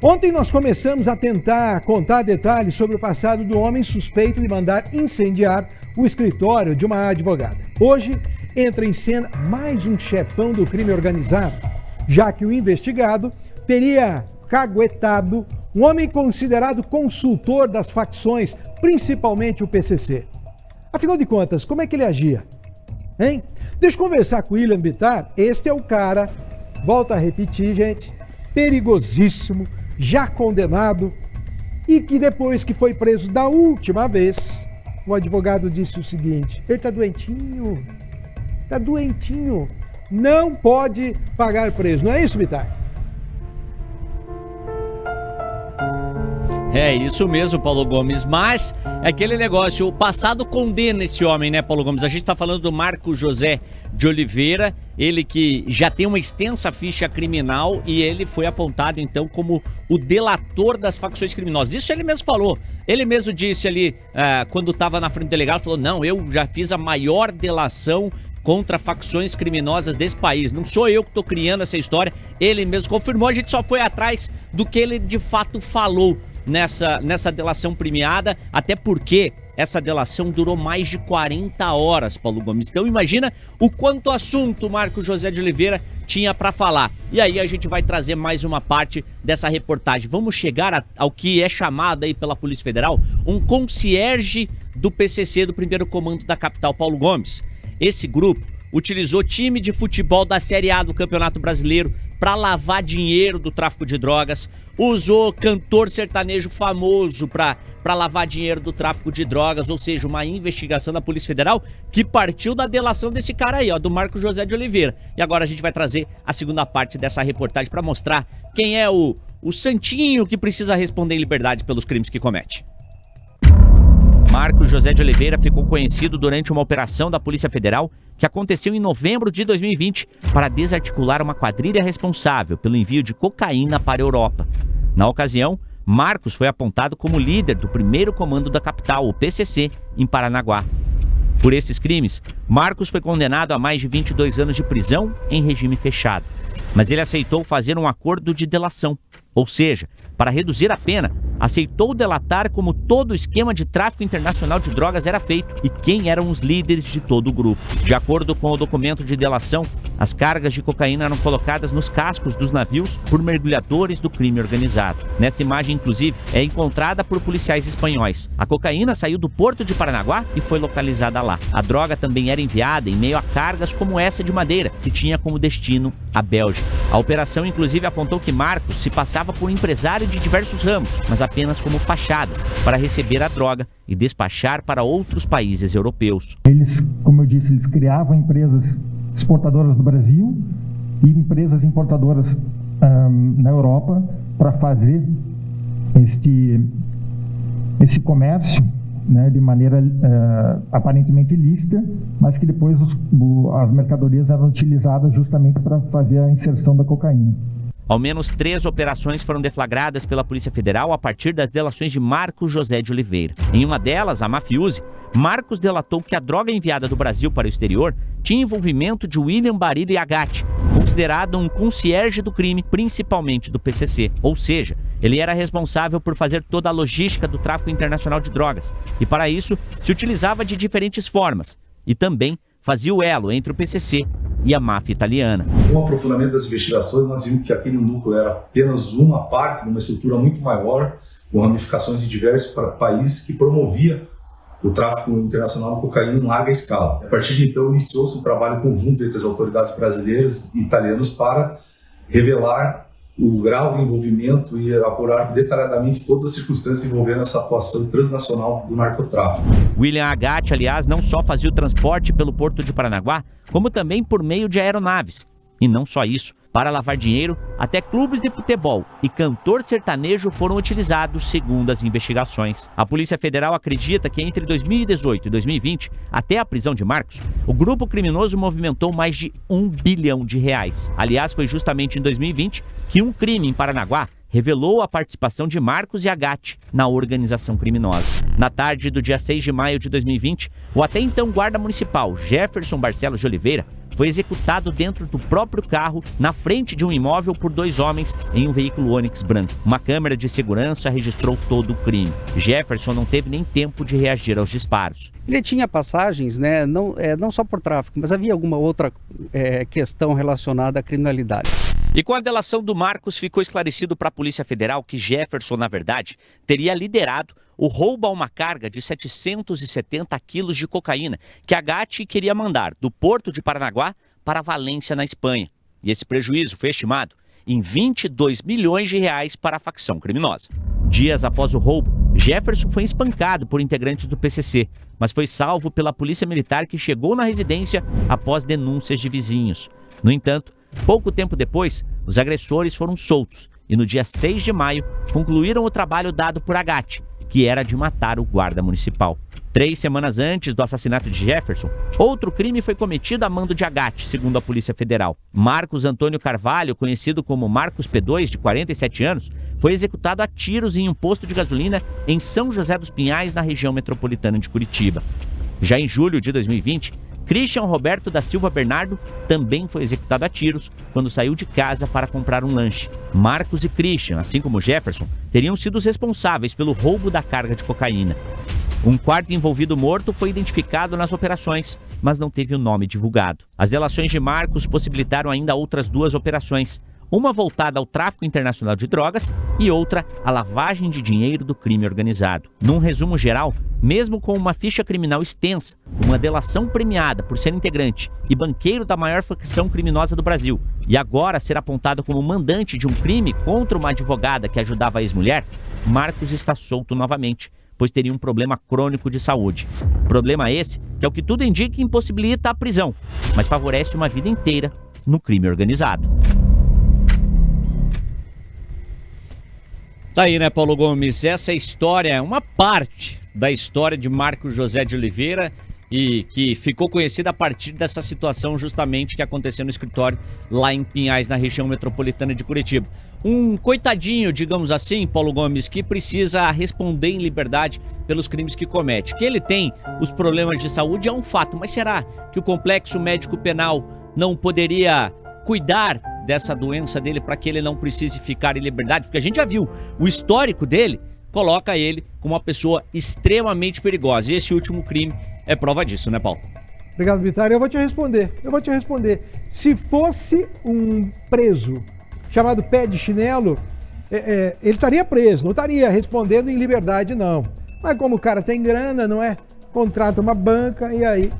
Ontem nós começamos a tentar contar detalhes sobre o passado do homem suspeito de mandar incendiar o escritório de uma advogada. Hoje entra em cena mais um chefão do crime organizado, já que o investigado teria caguetado um homem considerado consultor das facções, principalmente o PCC. Afinal de contas, como é que ele agia? Hein? Deixa eu conversar com o William Bittar. Este é o cara, volto a repetir, gente, perigosíssimo, já condenado, e que depois que foi preso da última vez, o advogado disse o seguinte: ele tá doentinho, não pode pagar preso. Não é isso, Bittar? É isso mesmo, Paulo Gomes, mas é aquele negócio, o passado condena esse homem, né, Paulo Gomes? A gente tá falando do Marcos José de Oliveira, ele que já tem uma extensa ficha criminal e ele foi apontado então como o delator das facções criminosas. Isso ele mesmo falou, ele mesmo disse ali, quando estava na frente do delegado, falou: não, eu já fiz a maior delação contra facções criminosas desse país. Não sou eu que estou criando essa história, ele mesmo confirmou, a gente só foi atrás do que ele de fato falou nessa delação premiada, até porque essa delação durou mais de 40 horas, Paulo Gomes. Então imagina o quanto assunto o Marcos José de Oliveira tinha para falar. E aí a gente vai trazer mais uma parte dessa reportagem. Vamos chegar ao que é chamado aí pela Polícia Federal um concierge do PCC, do primeiro comando da capital, Paulo Gomes. Esse grupo utilizou time de futebol da Série A do Campeonato Brasileiro para lavar dinheiro do tráfico de drogas, usou cantor sertanejo famoso para lavar dinheiro do tráfico de drogas, ou seja, uma investigação da Polícia Federal que partiu da delação desse cara aí, ó, do Marcos José de Oliveira. E agora a gente vai trazer a segunda parte dessa reportagem para mostrar quem é o santinho que precisa responder em liberdade pelos crimes que comete. Marcos José de Oliveira ficou conhecido durante uma operação da Polícia Federal que aconteceu em novembro de 2020 para desarticular uma quadrilha responsável pelo envio de cocaína para a Europa. Na ocasião, Marcos foi apontado como líder do primeiro comando da capital, o PCC, em Paranaguá. Por esses crimes, Marcos foi condenado a mais de 22 anos de prisão em regime fechado. Mas ele aceitou fazer um acordo de delação, ou seja, para reduzir a pena, aceitou delatar como todo o esquema de tráfico internacional de drogas era feito e quem eram os líderes de todo o grupo. De acordo com o documento de delação, as cargas de cocaína eram colocadas nos cascos dos navios por mergulhadores do crime organizado. Nessa imagem, inclusive, é encontrada por policiais espanhóis. A cocaína saiu do porto de Paranaguá e foi localizada lá. A droga também era enviada em meio a cargas como essa de madeira, que tinha como destino a Bélgica. A operação, inclusive, apontou que Marcos se passava por empresário de diversos ramos, mas apenas como fachada, para receber a droga e despachar para outros países europeus. Eles, como eu disse, eles criavam empresas exportadoras do Brasil e empresas importadoras na Europa para fazer esse comércio, né, de maneira aparentemente ilícita, mas que depois as mercadorias eram utilizadas justamente para fazer a inserção da cocaína. Ao menos 3 operações foram deflagradas pela Polícia Federal a partir das delações de Marcos José de Oliveira. Em uma delas, a Mafiuse, Marcos delatou que a droga enviada do Brasil para o exterior tinha envolvimento de William Barilli Agatti, considerado um concierge do crime, principalmente do PCC. Ou seja, ele era responsável por fazer toda a logística do tráfico internacional de drogas. E para isso, se utilizava de diferentes formas. E também fazia o elo entre o PCC e a máfia italiana. Com o aprofundamento das investigações, nós vimos que aquele núcleo era apenas uma parte de uma estrutura muito maior, com ramificações em diversos países, que promovia o tráfico internacional de cocaína em larga escala. A partir de então, iniciou-se um trabalho conjunto entre as autoridades brasileiras e italianas para revelar o grau de envolvimento e apurar detalhadamente todas as circunstâncias envolvendo essa atuação transnacional do narcotráfico. William Agatti, aliás, não só fazia o transporte pelo porto de Paranaguá, como também por meio de aeronaves. E não só isso, para lavar dinheiro, até clubes de futebol e cantor sertanejo foram utilizados, segundo as investigações. A Polícia Federal acredita que entre 2018 e 2020, até a prisão de Marcos, o grupo criminoso movimentou mais de R$1 bilhão. Aliás, foi justamente em 2020 que um crime em Paranaguá revelou a participação de Marcos e Agatti na organização criminosa. Na tarde do dia 6 de maio de 2020, o até então guarda municipal Jefferson Barcelos de Oliveira foi executado dentro do próprio carro, na frente de um imóvel por 2 homens em um veículo Onix branco. Uma câmera de segurança registrou todo o crime. Jefferson não teve nem tempo de reagir aos disparos. Ele tinha passagens, né, não só por tráfico, mas havia alguma outra questão relacionada à criminalidade. E com a delação do Marcos, ficou esclarecido para a Polícia Federal que Jefferson, na verdade, teria liderado o roubo a uma carga de 770 quilos de cocaína que a Gatti queria mandar do Porto de Paranaguá para Valência, na Espanha. E esse prejuízo foi estimado em 22 milhões de reais para a facção criminosa. Dias após o roubo, Jefferson foi espancado por integrantes do PCC, mas foi salvo pela Polícia Militar, que chegou na residência após denúncias de vizinhos. No entanto, pouco tempo depois, os agressores foram soltos e no dia 6 de maio concluíram o trabalho dado por Agatti, que era de matar o guarda municipal. 3 semanas antes do assassinato de Jefferson, outro crime foi cometido a mando de Agatti, segundo a Polícia Federal. Marcos Antônio Carvalho, conhecido como Marcos P2, de 47 anos, foi executado a tiros em um posto de gasolina em São José dos Pinhais, na região metropolitana de Curitiba. Já em julho de 2020, Christian Roberto da Silva Bernardo também foi executado a tiros quando saiu de casa para comprar um lanche. Marcos e Christian, assim como Jefferson, teriam sido os responsáveis pelo roubo da carga de cocaína. Um quarto envolvido morto foi identificado nas operações, mas não teve o nome divulgado. As delações de Marcos possibilitaram ainda outras 2 operações, uma voltada ao tráfico internacional de drogas e outra à lavagem de dinheiro do crime organizado. Num resumo geral, mesmo com uma ficha criminal extensa, uma delação premiada por ser integrante e banqueiro da maior facção criminosa do Brasil, e agora ser apontado como mandante de um crime contra uma advogada que ajudava a ex-mulher, Marcos está solto novamente, pois teria um problema crônico de saúde. Problema esse que, ao que tudo indica, impossibilita a prisão, mas favorece uma vida inteira no crime organizado. Tá aí, né, Paulo Gomes? Essa história é uma parte da história de Marcos José de Oliveira e que ficou conhecida a partir dessa situação justamente que aconteceu no escritório lá em Pinhais, na região metropolitana de Curitiba. Um coitadinho, digamos assim, Paulo Gomes, que precisa responder em liberdade pelos crimes que comete. Que ele tem os problemas de saúde é um fato, mas será que o complexo médico penal não poderia cuidar dessa doença dele para que ele não precise ficar em liberdade? Porque a gente já viu, o histórico dele coloca ele como uma pessoa extremamente perigosa. E esse último crime é prova disso, né, Paulo? Obrigado, Bittar. Eu vou te responder. Se fosse um preso chamado Pé de Chinelo, ele estaria preso, não estaria respondendo em liberdade, não. Mas como o cara tem grana, não é? Contrata uma banca e aí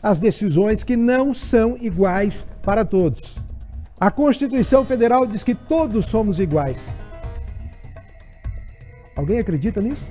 as decisões que não são iguais para todos. A Constituição Federal diz que todos somos iguais. Alguém acredita nisso?